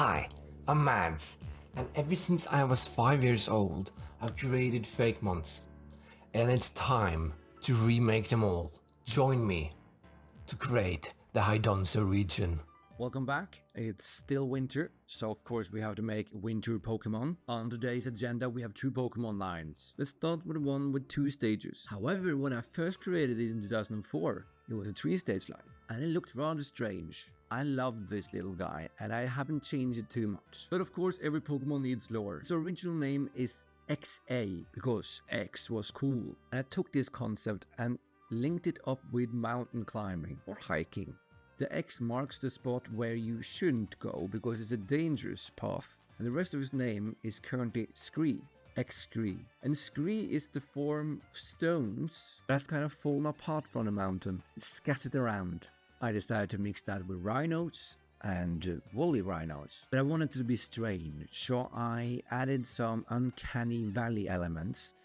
Hi, I'm Mads, and ever since I was 5 years old, I've created Fakemons. And it's time to remake them all. Join me to create the Hydonso region. Welcome back. It's still winter, so of course we have to make winter Pokemon. On today's agenda we have two Pokemon lines. Let's start with one with 2 stages. However, when I first created it in 2004, it was a 3-stage line, and it looked rather strange. I loved this little guy, and I haven't changed it too much. But of course every Pokemon needs lore. Its original name is XA, because X was cool. And I took this concept and linked it up with mountain climbing or hiking. The X marks the spot where you shouldn't go because it's a dangerous path, and the rest of his name is currently Scree, X-Scree. And Scree is the form of stones that's kind of fallen apart from the mountain, scattered around. I decided to mix that with rhinos and woolly rhinos, but I wanted it to be strange, so I added some uncanny valley elements,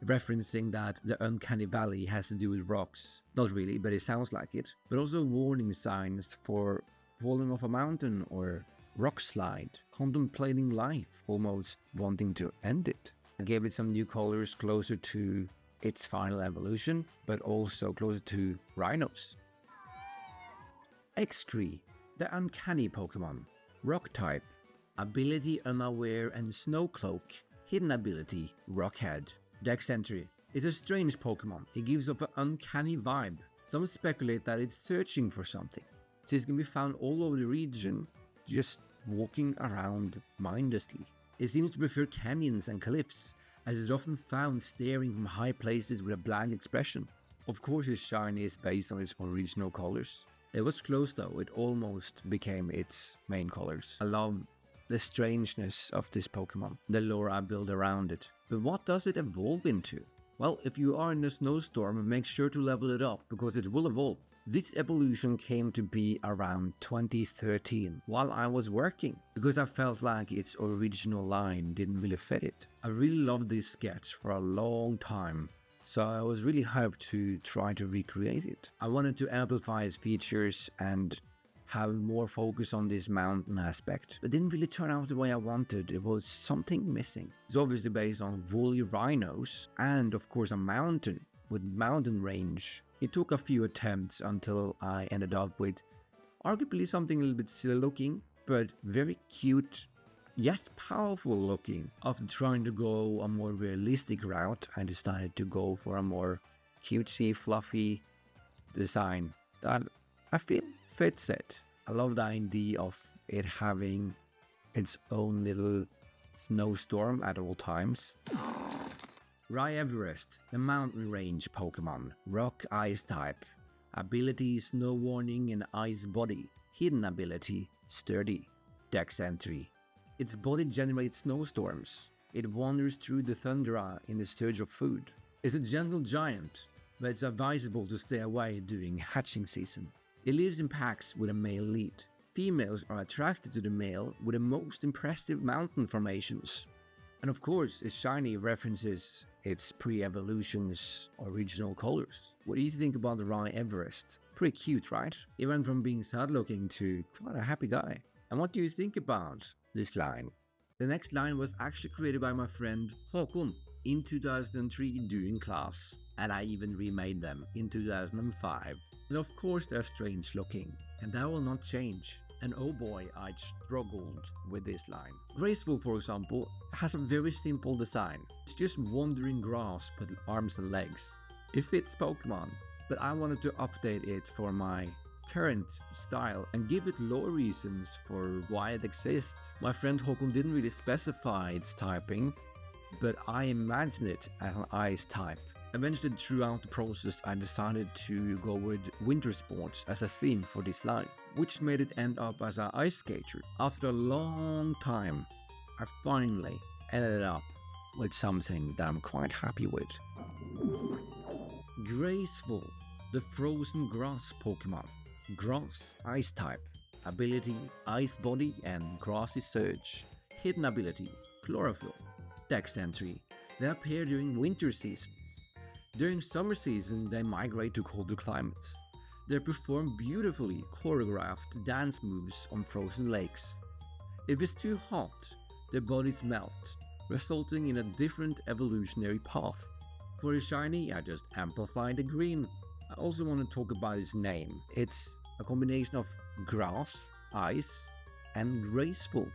referencing that the uncanny valley has to do with rocks. Not really, but it sounds like it. But also warning signs for falling off a mountain or rock slide, contemplating life, almost wanting to end it. I gave it some new colors closer to its final evolution, but also closer to rhinos. X-Scree, the uncanny Pokemon. Rock type, ability unaware and snow cloak, hidden ability, rockhead. Dex entry. It's a strange Pokemon. It gives off an uncanny vibe. Some speculate that it's searching for something, so it can be found all over the region, just walking around mindlessly. It seems to prefer canyons and cliffs, as it's often found staring from high places with a blank expression. Of course its shiny is based on its original colors. It was close though, it almost became its main colors. I love the strangeness of this Pokemon, the lore I build around it. But what does it evolve into? Well, if you are in a snowstorm, make sure to level it up, because it will evolve. This evolution came to be around 2013, while I was working, because I felt like its original line didn't really fit it. I really loved this sketch for a long time, so I was really hyped to try to recreate it. I wanted to amplify its features and have more focus on this mountain aspect, but didn't really turn out the way I wanted. It was something missing. It's obviously based on woolly rhinos and of course a mountain with mountain range. It took a few attempts until I ended up with arguably something a little bit silly looking, but very cute yet powerful looking. After trying to go a more realistic route, I decided to go for a more cutesy, fluffy design that I feel fits it. I love the idea of it having its own little snowstorm at all times. Rye Everest, the mountain range Pokemon. Rock Ice type. Ability Snow Warning and Ice Body. Hidden ability Sturdy. Dex entry. Its body generates snowstorms. It wanders through the tundra in the search of food. It's a gentle giant, but it's advisable to stay away during hatching season. It lives in packs with a male lead. Females are attracted to the male with the most impressive mountain formations. And of course, its shiny references its pre-evolution's original colors. What do you think about the Rye Everest? Pretty cute, right? It went from being sad looking to quite a happy guy. And what do you think about this line? The next line was actually created by my friend Håkon in 2003 during class, and I even remade them in 2005. And of course they're strange looking, and that will not change. And oh boy, I struggled with this line. Graceful, for example, has a very simple design. It's just wandering grass with arms and legs. It fits Pokemon, but I wanted to update it for my current style and give it lore reasons for why it exists. My friend Håkon didn't really specify its typing, but I imagined it as an ice type. Eventually, throughout the process, I decided to go with winter sports as a theme for this line, which made it end up as an ice skater. After a long time, I finally ended up with something that I'm quite happy with. Graceful, the frozen grass Pokemon. Grass, Ice type. Ability, Ice Body and Grassy Surge. Hidden ability, Chlorophyll. Dex entry, they appear during winter season. During summer season, they migrate to colder climates. They perform beautifully choreographed dance moves on frozen lakes. If it's too hot, their bodies melt, resulting in a different evolutionary path. For a shiny, I just amplify the green. I also want to talk about its name. It's a combination of grass, ice, and graceful.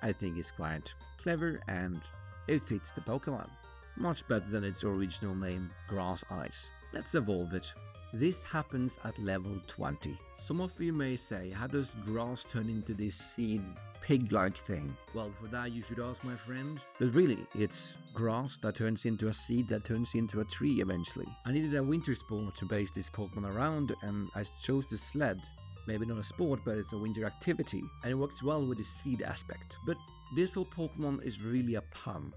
I think it's quite clever and it fits the Pokemon. Much better than its original name, Grass Ice. Let's evolve it. This happens at level 20. Some of you may say, how does grass turn into this seed pig-like thing? Well, for that you should ask my friend. But really, it's grass that turns into a seed that turns into a tree eventually. I needed a winter sport to base this Pokemon around, and I chose the sled. Maybe not a sport, but it's a winter activity, and it works well with the seed aspect. But this whole Pokemon is really a pun,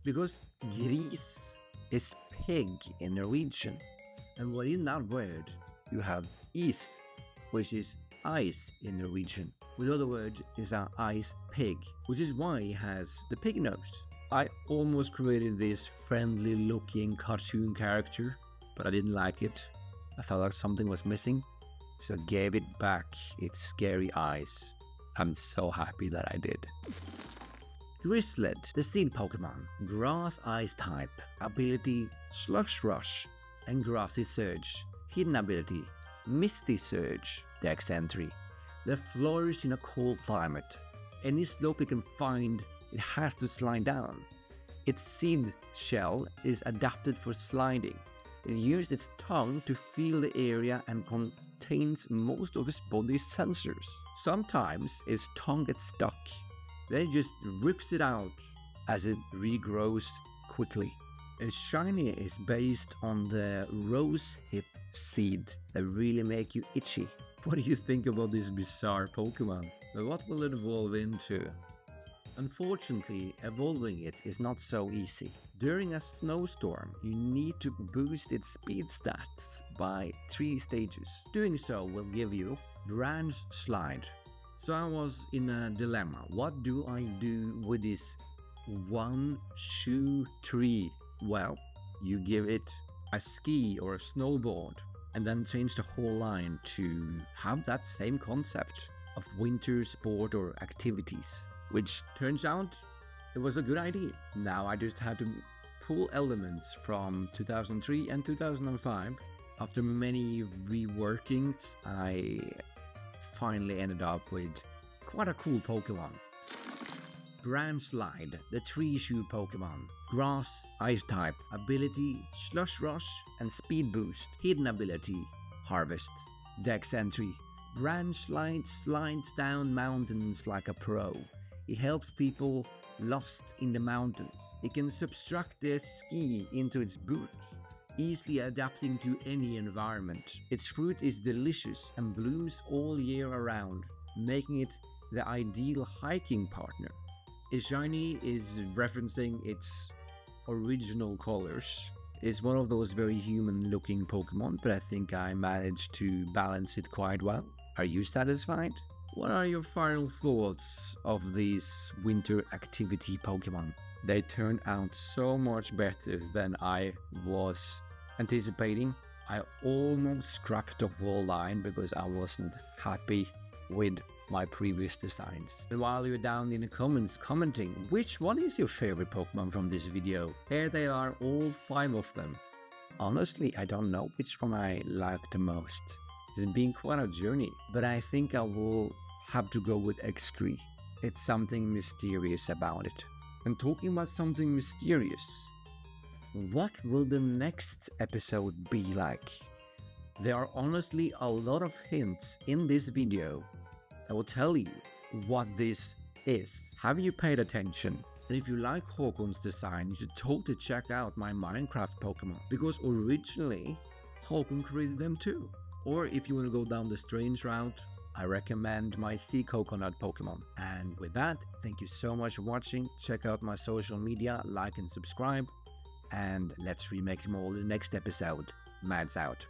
because gris is pig in Norwegian. And within that word, you have is, which is ice in Norwegian. With other words, is an ice pig, which is why he has the pig nose. I almost created this friendly looking cartoon character, but I didn't like it. I felt like something was missing, so I gave it back its scary eyes. I'm so happy that I did. Grisled, the seed Pokemon, Grass Ice type, ability Slush Rush and Grassy Surge, hidden ability Misty Surge, Dex entry. They flourish in a cold climate. Any slope it can find, it has to slide down. Its seed shell is adapted for sliding. It uses its tongue to feel the area and contains most of its body's sensors. Sometimes its tongue gets stuck. Then it just rips it out as it regrows quickly. Its shiny is based on the rose hip seed that really make you itchy. What do you think about this bizarre Pokemon? But what will it evolve into? Unfortunately, evolving it is not so easy. During a snowstorm, you need to boost its speed stats by 3 stages. Doing so will give you Branch Slide. So I was in a dilemma. What do I do with this one shoe tree? Well, you give it a ski or a snowboard and then change the whole line to have that same concept of winter sport or activities, which turns out it was a good idea. Now I just had to pull elements from 2003 and 2005. After many reworkings, I finally ended up with quite a cool Pokemon. Branch Slide, the Tree Shoe Pokemon. Grass, Ice type, ability Slush Rush and Speed Boost. Hidden ability Harvest. Dex entry. Branch Slide slides down mountains like a pro. It helps people lost in the mountains. It can subtract their ski into its boot, easily adapting to any environment. Its fruit is delicious and blooms all year around, making it the ideal hiking partner. Its shiny is referencing its original colors. It's one of those very human looking Pokemon, but I think I managed to balance it quite well. Are you satisfied? What are your final thoughts of these winter activity Pokemon? They turned out so much better than I was anticipating. I almost scrapped the whole line because I wasn't happy with my previous designs. And while you're down in the comments commenting, which one is your favorite Pokemon from this video? Here they are, all 5 of them. Honestly, I don't know which one I like the most. It's been quite a journey, but I think I will have to go with Excree. It's something mysterious about it. And talking about something mysterious, what will the next episode be like? There are honestly a lot of hints in this video that will tell you what this is. Have you paid attention? And if you like Håkon's design, you should totally check out my Minecraft Pokemon, because originally Håkon created them too. Or if you want to go down the strange route, I recommend my Sea Coconut Pokemon. And with that, thank you so much for watching. Check out my social media, like and subscribe, and let's remake them all in the next episode. Mads out.